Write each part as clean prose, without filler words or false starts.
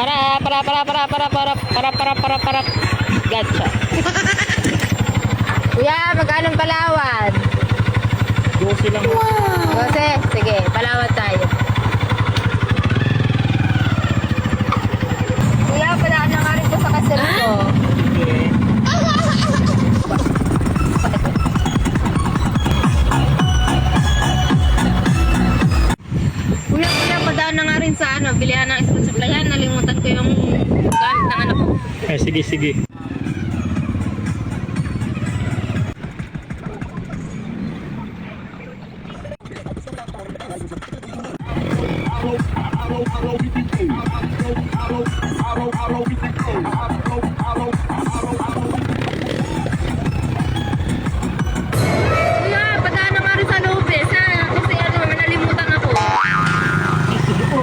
Para. Gotcha. Kuya, magkano Palawan? 12 lang. 12? Sige, Palawan tayo. Kuya, palaan na nga rin ko sa kasal ko. Okay. Kuya, padaan na nga rin sa bilihan ng isang supplyan. Nalimutan ko yung gamit ng anak ko. Eh, sige. Kuya, padaan na nga rin sa Lopez, ha? Kasi may nalimutan ako. Sige po.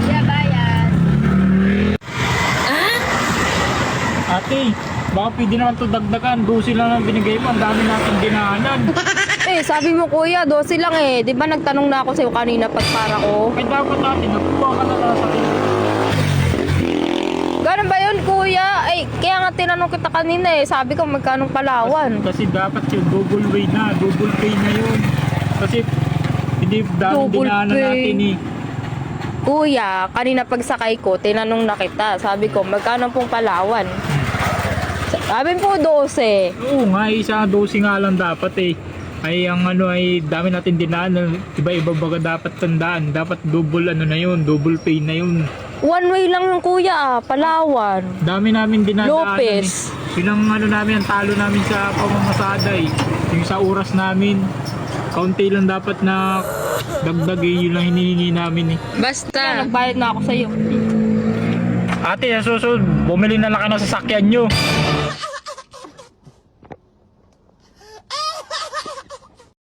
Kuya, bayad. Ate, baka pwede naman ito dagdagan. 12 lang ang binigay mo. Ang dami natin dinaanan. Eh, sabi mo kuya, 12 lang eh. Di ba nagtanong na ako sa'yo kanina pagpara ko? Ay, dapat natin. Nakuha ka na sa akin. Ganun ba yun kuya? Ay, kaya nga tinanong kita kanina eh. Sabi ko magkanong Palawan. Kasi dapat yung double way na. Double pay na yun. Kasi hindi dami Double dinaanan pay. natin eh. Kuya, kanina pagsakay ko, tinanong na kita. Sabi ko, magkano pong Palawan? Sabi po 12. Oo nga, isa 12 nga lang dapat eh. Ay ang ano ay dami natin dinaanan. Iba-iba baga dapat tandaan. Dapat double ano na yun. Double pay na yun. One way lang yung kuya, Palawan. Dami namin dinadaanan Lopez. eh. Yun ang ano namin, ang talo namin sa pamamasada eh. Yung sa oras namin. Kaunti lang dapat na dagdag eh. Yun lang hinihingi namin eh. Basta. Nagbayad na ako sa'yo. Ate, susunod, bumili na lang kayo ng sasakyan nyo.